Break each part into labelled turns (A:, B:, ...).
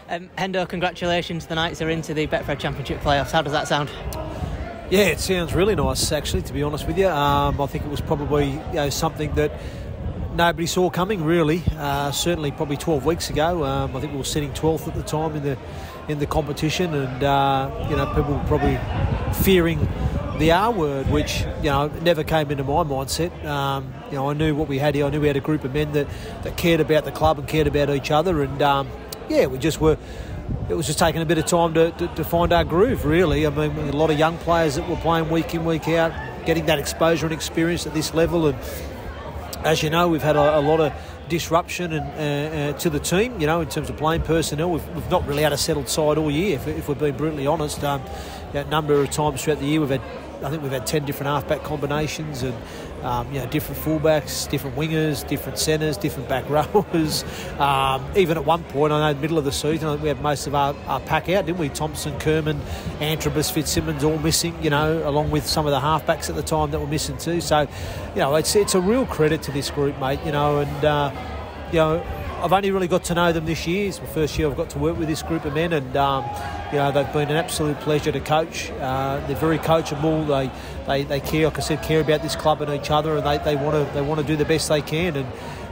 A: Hendo, congratulations. The Knights are into the Betfred Championship playoffs. How does that sound?
B: Yeah, it sounds really nice, actually, to be honest with you. I think it was probably something that nobody saw coming, really. Certainly probably 12 weeks ago. I think we were sitting 12th at the time in the competition, and people were probably fearing the R word, which never came into my mindset. I knew what we had here. I knew we had a group of men that cared about the club and cared about each other, and we just were. It was just taking a bit of time to find our groove, really. I mean, a lot of young players that were playing week in, week out, getting that exposure and experience at this level. And as you know, we've had a lot of disruption to the team, in terms of playing personnel. We've not really had a settled side all year, if we're being brutally honest. A number of times throughout the year, I think we've had 10 different halfback combinations, and different fullbacks, different wingers, different centres, different back rowers. Even at one point, I know in the middle of the season, I think we had most of our pack out, didn't we? Thompson, Kerman, Antrobus, Fitzsimmons all missing, along with some of the halfbacks at the time that were missing too. So, it's a real credit to this group, mate, I've only really got to know them this year. It's my first year I've got to work with this group of men, and they've been an absolute pleasure to coach. They're very coachable. They care, like I said, care about this club and each other, and they want to do the best they can.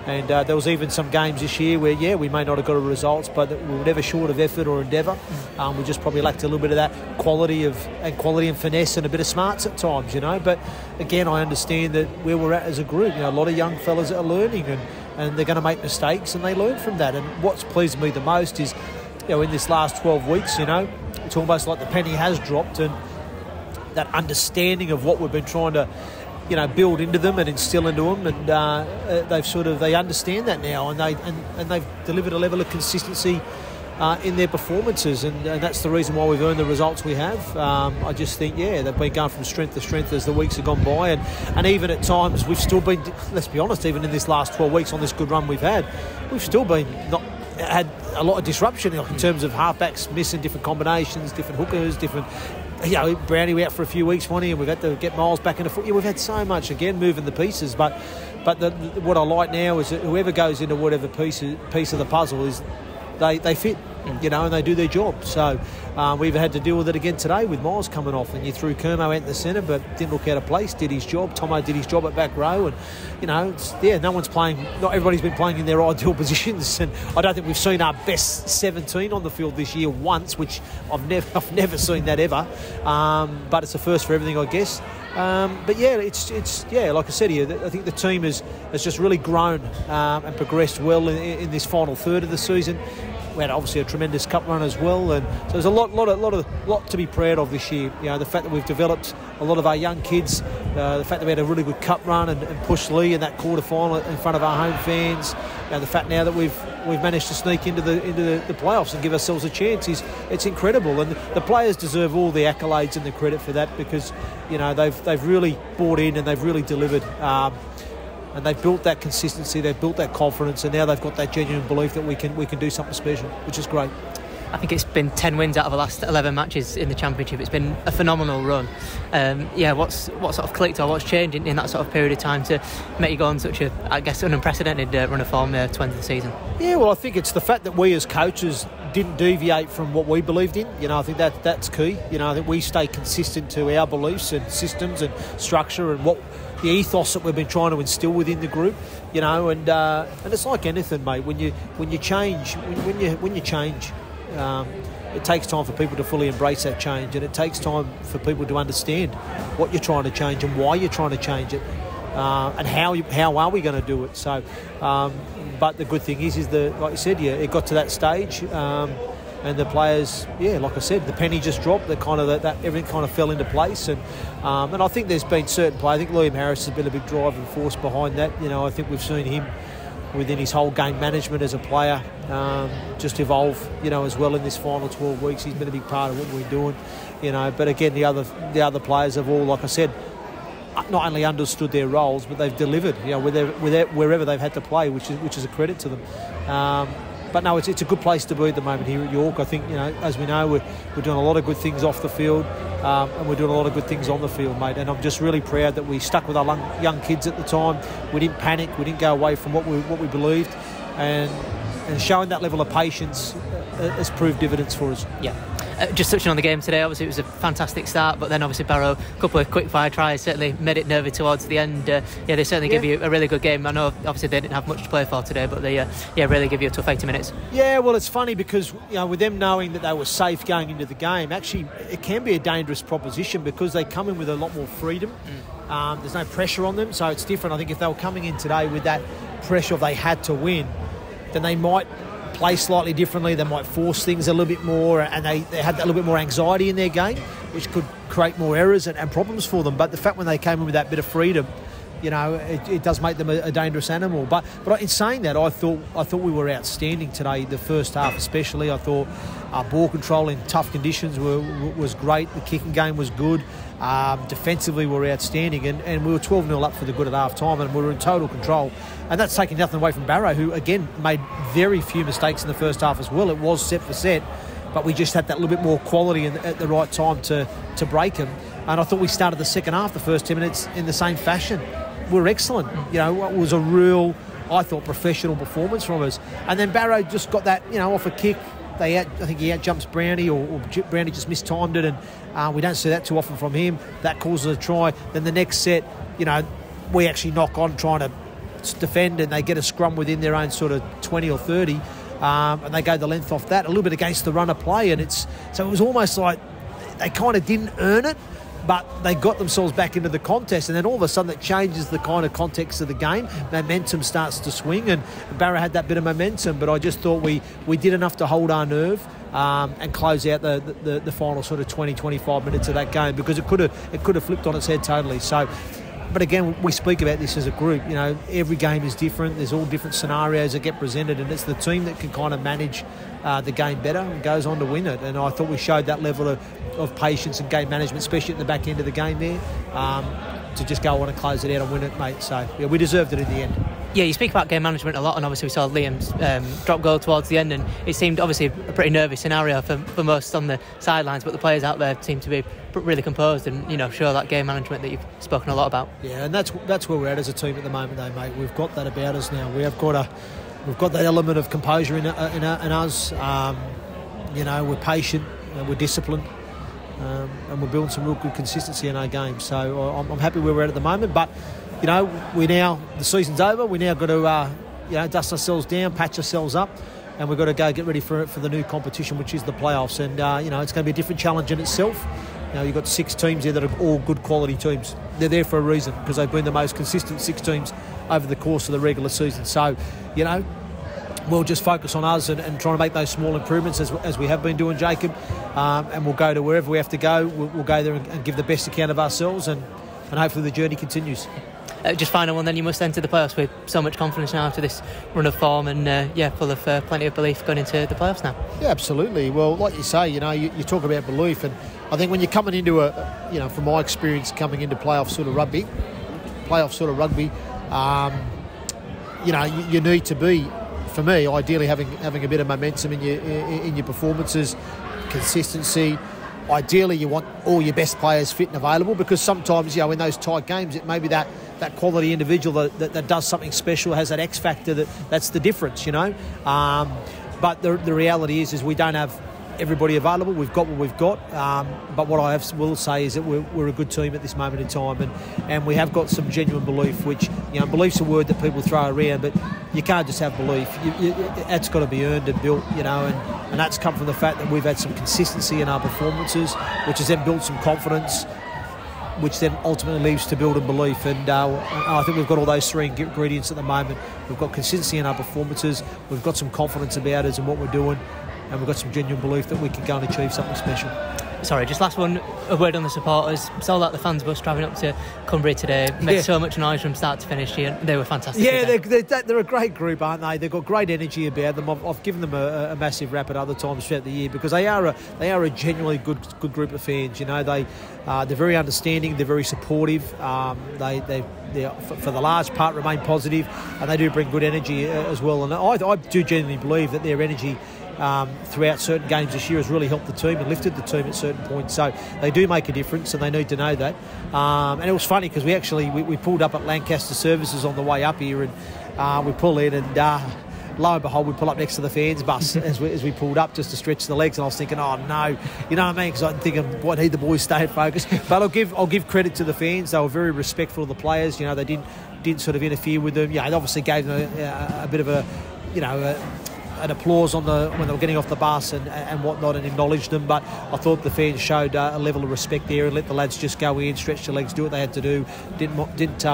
B: And there was even some games this year where we may not have got the results, but we were never short of effort or endeavour. We just probably lacked a little bit of that quality and finesse and a bit of smarts at times, But again, I understand that where we're at as a group, a lot of young fellas that are learning, and they're going to make mistakes, and they learn from that. And what's pleased me the most is, in this last 12 weeks, it's almost like the penny has dropped, and that understanding of what we've been trying to, build into them and instill into them, and they understand that now, and they've delivered a level of consistency in their performances, and that's the reason why we've earned the results we have. I just think, they've been going from strength to strength as the weeks have gone by, and even at times we've still been, let's be honest, even in this last 12 weeks on this good run we've still been had a lot of disruption in terms of halfbacks missing different combinations, different hookers, different. Brownie out for a few weeks, and we've had to get Miles back in the foot. We've had so much, again, moving the pieces, but what I like now is that whoever goes into whatever piece of the puzzle is, they fit, and they do their job. So we've had to deal with it again today with Miles coming off, and you threw Kermo out in the centre, but didn't look out of place, did his job. Tomo did his job at back row, and no one's playing. Not everybody's been playing in their ideal positions, and I don't think we've seen our best 17 on the field this year once, which I've never seen that ever. But it's a first for everything, I guess. It's like I said here, I think the team has just really grown and progressed well in this final third of the season. We had obviously a tremendous cup run as well, and so there's a lot to be proud of this year. The fact that we've developed a lot of our young kids, the fact that we had a really good cup run and pushed Lee in that quarter final in front of our home fans. The fact now that we've managed to sneak into the playoffs and give ourselves a chance it's incredible, and the players deserve all the accolades and the credit for that, because they've really bought in and they've really delivered. And they've built that consistency, they've built that confidence, and now they've got that genuine belief that we can do something special, which is great.
A: I think it's been 10 wins out of the last 11 matches in the Championship. It's been a phenomenal run. What sort of clicked, or what's changed in that sort of period of time to make you go on such a, I guess, unprecedented run of form there towards the season? Yeah, well, I think it's the fact that we as coaches didn't deviate from what we believed in. I think that's key. I think we stay consistent to our beliefs and systems and structure and what the ethos that we've been trying to instill within the group, and it's like anything, mate. When you change, it takes time for people to fully embrace that change, and it takes time for people to understand what you're trying to change and why you're trying to change it, and how are we going to do it. So, but the good thing is that, like you said, it got to that stage. And the players, like I said, the penny just dropped. That everything kind of fell into place, and I think there's been certain play. I think Liam Harris has been a big driving force behind that. I think we've seen him within his whole game management as a player just evolve, as well in this final 12 weeks. He's been a big part of what we're doing, But again, the other players have all, like I said, not only understood their roles, but they've delivered, wherever they've had to play, which is a credit to them. But no, it's a good place to be at the moment here at York. I think, as we know, we're doing a lot of good things off the field, and we're doing a lot of good things on the field, mate. And I'm just really proud that we stuck with our young kids at the time. We didn't panic. We didn't go away from what we believed, and showing that level of patience has proved dividends for us.
C: Yeah. Just touching on the game today, obviously it was a fantastic start, but then obviously Barrow, a couple of quick fire tries certainly made it nervy towards the end. They certainly give you a really good game. I know obviously they didn't have much to play for today, but they really give you a tough 80 minutes.
A: Yeah, well, it's funny because with them knowing that they were safe going into the game, actually it can be a dangerous proposition because they come in with a lot more freedom. There's no pressure on them, so it's different. I think if they were coming in today with that pressure of they had to win, then they might play slightly differently. They might force things a little bit more, and they had that little bit more anxiety in their game, which could create more errors and problems for them. But the fact when they came in with that bit of freedom, it does make them a dangerous animal. But in saying that, I thought we were outstanding today. The first half, especially, I thought our ball control in tough conditions was great. The kicking game was good. Defensively, we were outstanding, and we were 12-0 up for the good at half time, and we were in total control. And that's taking nothing away from Barrow, who again made very few mistakes in the first half as well. It was set for set, but we just had that little bit more quality at the right time to break them. And I thought we started the second half, the first 10 minutes, in the same fashion. We were excellent. It was a real, I thought, professional performance from us. And then Barrow just got that, off a kick. I think he outjumps Brownie, or Brownie just mistimed it, and we don't see that too often from him. That causes a try. Then the next set, we actually knock on trying to defend, and they get a scrum within their own sort of 20 or 30, and they go the length off that, a little bit against the run of play, and so it was almost like they kind of didn't earn it, but they got themselves back into the contest, and then all of a sudden it changes the kind of context of the game. Momentum starts to swing, and Barrow had that bit of momentum, but I just thought we did enough to hold our nerve and close out the final sort of 20-25 minutes of that game, because it could have flipped on its head totally. So, but again, we speak about this as a group. Every game is different. There's all different scenarios that get presented, and it's the team that can kind of manage the game better and goes on to win it. And I thought we showed that level of patience and game management, especially at the back end of the game there, to just go on and close it out and win it, mate. So, yeah, we deserved it in the end.
C: Yeah, you speak about game management a lot, and obviously we saw Liam's drop goal towards the end, and it seemed obviously a pretty nervy scenario for most on the sidelines, but the players out there seem to be really composed and show that game management that you've spoken a lot about. Yeah,
A: and that's where we're at as a team at the moment, though, mate. We've got that about us now. We've got that element of composure in us. We're patient, we're disciplined, and we're building some real good consistency in our game. So I'm happy where we're at the moment, but. The season's over. We now got to, dust ourselves down, patch ourselves up, and we've got to go get ready for the new competition, which is the playoffs. And, it's going to be a different challenge in itself. You've got 6 teams there that are all good quality teams. They're there for a reason, because they've been the most consistent 6 teams over the course of the regular season. So, we'll just focus on us and trying to make those small improvements as we have been doing, Jacob. And we'll go to wherever we have to go. We'll go there and give the best account of ourselves, and hopefully the journey continues.
C: Just final one then, you must enter the playoffs with so much confidence now after this run of form, and full of plenty of belief going into the playoffs now.
A: Yeah, absolutely. Well, like you say, you talk about belief, and I think when you're coming into from my experience coming into playoff sort of rugby, you need to be, for me, ideally having a bit of momentum in your performances, consistency. Ideally, you want all your best players fit and available, because sometimes, in those tight games, it may be that quality individual that does something special, has that X factor that's the difference, But the reality is we don't have everybody available. We've got what we've got. But what I will say is that we're a good team at this moment in time, and we have got some genuine belief, which, belief's a word that people throw around, but you can't just have belief. It's got to be earned and built, and that's come from the fact that we've had some consistency in our performances, which has then built some confidence, which then ultimately leads to building belief. And I think we've got all those 3 ingredients at the moment. We've got consistency in our performances, we've got some confidence about us and what we're doing, and we've got some genuine belief that we can go and achieve something special.
C: Sorry, just last one, a word on the supporters. Sold out the fans bus travelling up to Cumbria today. Made so much noise from start to finish. They were fantastic.
A: Yeah, they're a great group, aren't they? They've got great energy about them. I've given them a massive rap at other times throughout the year, because they are a genuinely good group of fans. They're very understanding. They're very supportive. They for the large part remain positive, and they do bring good energy as well. And I do genuinely believe that their energy throughout certain games this year has really helped the team and lifted the team at certain points. So they do make a difference, and they need to know that. And it was funny because we pulled up at Lancaster Services on the way up here, and we pull in, and lo and behold, we pull up next to the fans bus as we pulled up just to stretch the legs, and I was thinking, oh no, you know what I mean? Because I'm thinking, what need the boys stay focused? But I'll give credit to the fans. They were very respectful of the players. You know, they didn't sort of interfere with them. Yeah, they obviously gave them a bit of a, you know, an applause when they were getting off the bus and whatnot, and acknowledged them. But I thought the fans showed a level of respect there and let the lads just go in, stretch their legs, do what they had to do. Didn't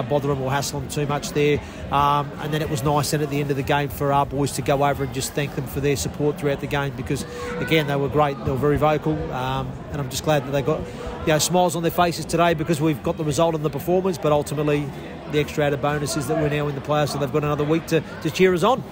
A: bother them or hassle them too much there. And then it was nice then at the end of the game for our boys to go over and just thank them for their support throughout the game, because again, they were great. They were very vocal, and I'm just glad that they got, you know, smiles on their faces today because we've got the result and the performance. But ultimately, the extra added bonus is that we're now in the playoffs, so they've got another week to cheer us on.